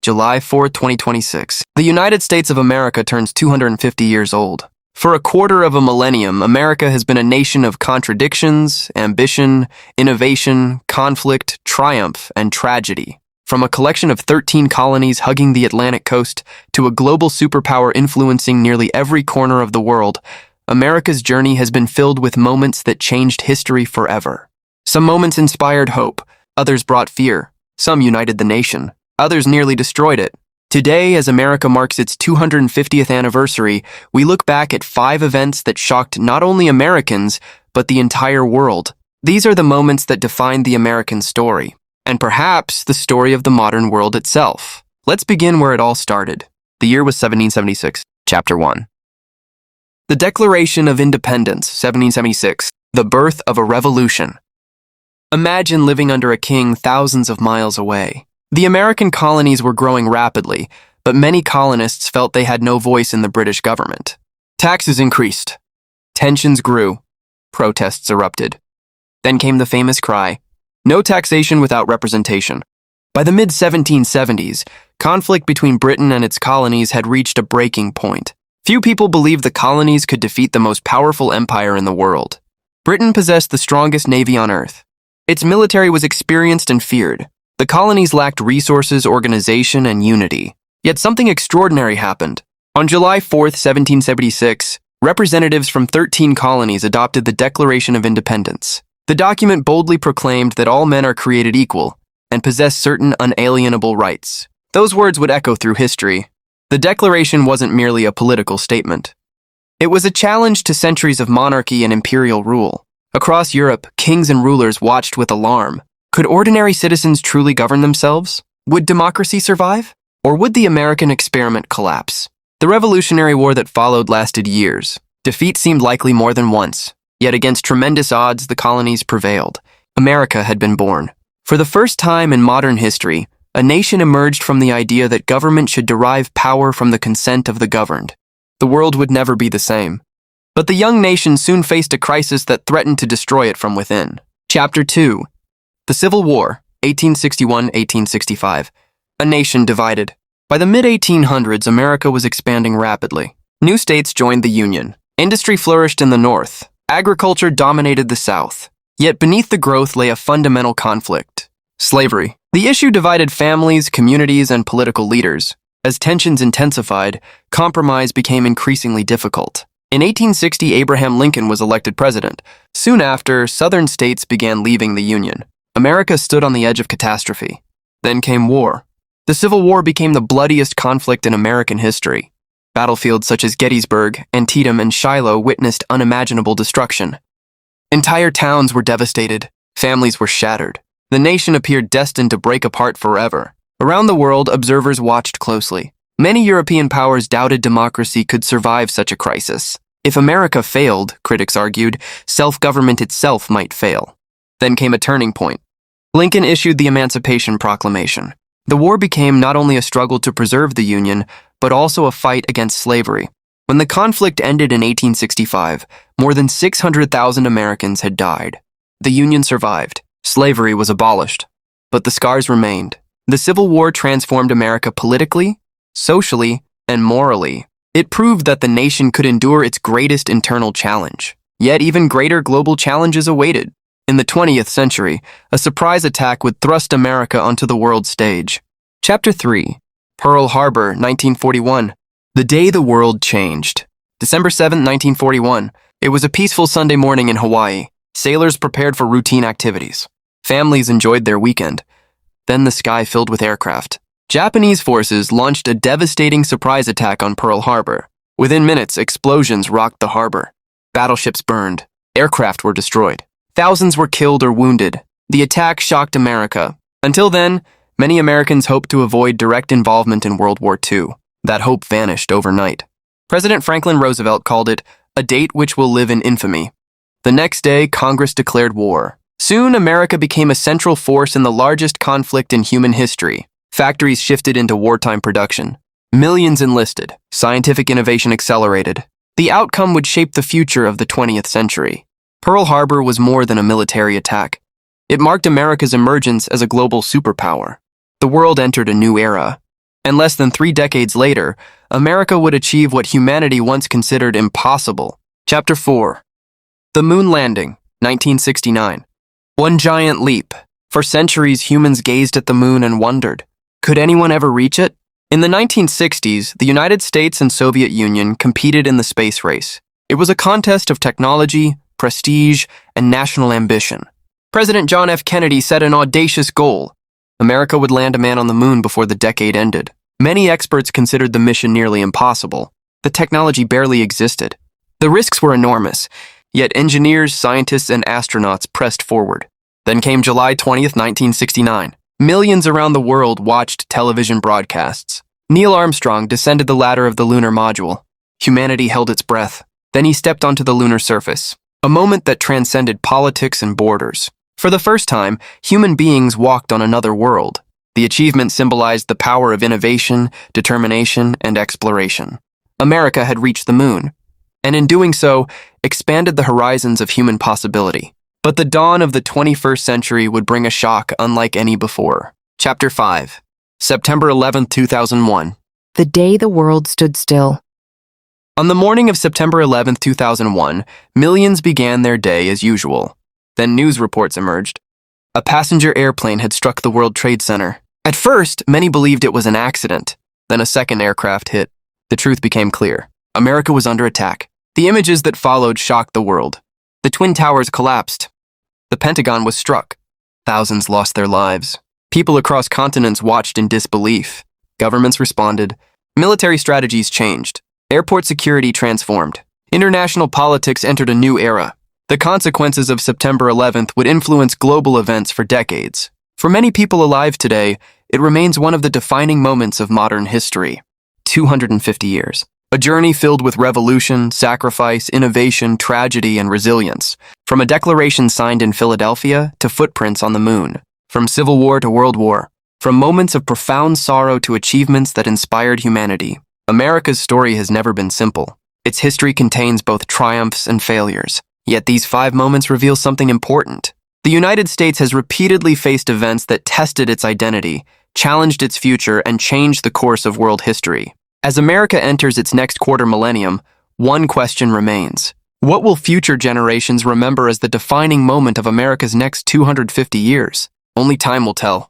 July 4, 2026. The United States of America turns 250 years old. For a quarter of a millennium, America has been a nation of contradictions, ambition, innovation, conflict, triumph, and tragedy. From a collection of 13 colonies hugging the Atlantic coast to a global superpower influencing nearly every corner of the world, America's journey has been filled with moments that changed history forever. Some moments inspired hope, others brought fear, some united the nation, others nearly destroyed it. Today, as America marks its 250th anniversary, we look back at 5 events that shocked not only Americans, but the entire world. These are the moments that defined the American story, and perhaps the story of the modern world itself. Let's begin where it all started. The year was 1776. Chapter 1. The Declaration of Independence, 1776. The birth of a revolution. Imagine living under a king thousands of miles away. The American colonies were growing rapidly, but many colonists felt they had no voice in the British government. Taxes increased. Tensions grew. Protests erupted. Then came the famous cry, "No taxation without representation." By the mid-1770s, conflict between Britain and its colonies had reached a breaking point. Few people believed the colonies could defeat the most powerful empire in the world. Britain possessed the strongest navy on earth. Its military was experienced and feared. The colonies lacked resources, organization, and unity. Yet something extraordinary happened. On July 4, 1776, representatives from 13 colonies adopted the Declaration of Independence. The document boldly proclaimed that all men are created equal and possess certain unalienable rights. Those words would echo through history. The Declaration wasn't merely a political statement. It was a challenge to centuries of monarchy and imperial rule. Across Europe, kings and rulers watched with alarm. Could ordinary citizens truly govern themselves? Would democracy survive? Or would the American experiment collapse? The Revolutionary War that followed lasted years. Defeat seemed likely more than once. Yet against tremendous odds, the colonies prevailed. America had been born. For the first time in modern history, a nation emerged from the idea that government should derive power from the consent of the governed. The world would never be the same. But the young nation soon faced a crisis that threatened to destroy it from within. Chapter 2. The Civil War, 1861-1865. A nation divided. By the mid-1800s, America was expanding rapidly. New states joined the Union. Industry flourished in the North. Agriculture dominated the South. Yet beneath the growth lay a fundamental conflict: slavery. The issue divided families, communities, and political leaders. As tensions intensified, compromise became increasingly difficult. In 1860, Abraham Lincoln was elected president. Soon after, Southern states began leaving the Union. America stood on the edge of catastrophe. Then came war. The Civil War became the bloodiest conflict in American history. Battlefields such as Gettysburg, Antietam, and Shiloh witnessed unimaginable destruction. Entire towns were devastated. Families were shattered. The nation appeared destined to break apart forever. Around the world, observers watched closely. Many European powers doubted democracy could survive such a crisis. If America failed, critics argued, self-government itself might fail. Then came a turning point. Lincoln issued the Emancipation Proclamation. The war became not only a struggle to preserve the Union, but also a fight against slavery. When the conflict ended in 1865, more than 600,000 Americans had died. The Union survived. Slavery was abolished. But the scars remained. The Civil War transformed America politically, socially, and morally. It proved that the nation could endure its greatest internal challenge. Yet even greater global challenges awaited. In the 20th century, a surprise attack would thrust America onto the world stage. Chapter 3. Pearl Harbor, 1941. The day the world changed. December 7, 1941. It was a peaceful Sunday morning in Hawaii. Sailors prepared for routine activities. Families enjoyed their weekend. Then the sky filled with aircraft. Japanese forces launched a devastating surprise attack on Pearl Harbor. Within minutes, explosions rocked the harbor. Battleships burned. Aircraft were destroyed. Thousands were killed or wounded. The attack shocked America. Until then, many Americans hoped to avoid direct involvement in World War II. That hope vanished overnight. President Franklin Roosevelt called it a date which will live in infamy. The next day, Congress declared war. Soon, America became a central force in the largest conflict in human history. Factories shifted into wartime production. Millions enlisted. Scientific innovation accelerated. The outcome would shape the future of the 20th century. Pearl Harbor was more than a military attack. It marked America's emergence as a global superpower. The world entered a new era. And less than 3 decades later, America would achieve what humanity once considered impossible. Chapter 4. The Moon Landing, 1969. One giant leap. For centuries, humans gazed at the moon and wondered, could anyone ever reach it? In the 1960s, the United States and Soviet Union competed in the space race. It was a contest of technology, prestige, and national ambition. President John F. Kennedy set an audacious goal. America would land a man on the moon before the decade ended. Many experts considered the mission nearly impossible. The technology barely existed. The risks were enormous, yet engineers, scientists, and astronauts pressed forward. Then came July 20th, 1969. Millions around the world watched television broadcasts. Neil Armstrong descended the ladder of the lunar module. Humanity held its breath. Then he stepped onto the lunar surface, a moment that transcended politics and borders. For the first time, human beings walked on another world. The achievement symbolized the power of innovation, determination, and exploration. America had reached the moon, and in doing so, expanded the horizons of human possibility. But the dawn of the 21st century would bring a shock unlike any before. Chapter 5. September 11, 2001. The day the world stood still. On the morning of September 11, 2001, millions began their day as usual. Then news reports emerged. A passenger airplane had struck the World Trade Center. At first, many believed it was an accident. Then a second aircraft hit. The truth became clear. America was under attack. The images that followed shocked the world. The Twin Towers collapsed. The Pentagon was struck. Thousands lost their lives. People across continents watched in disbelief. Governments responded. Military strategies changed. Airport security transformed. International politics entered a new era. The consequences of September 11th would influence global events for decades. For many people alive today, it remains one of the defining moments of modern history. 250 years. A journey filled with revolution, sacrifice, innovation, tragedy, and resilience. From a declaration signed in Philadelphia to footprints on the moon. From Civil War to World War. From moments of profound sorrow to achievements that inspired humanity. America's story has never been simple. Its history contains both triumphs and failures. Yet these 5 moments reveal something important. The United States has repeatedly faced events that tested its identity, challenged its future, and changed the course of world history. As America enters its next quarter millennium, one question remains. What will future generations remember as the defining moment of America's next 250 years? Only time will tell.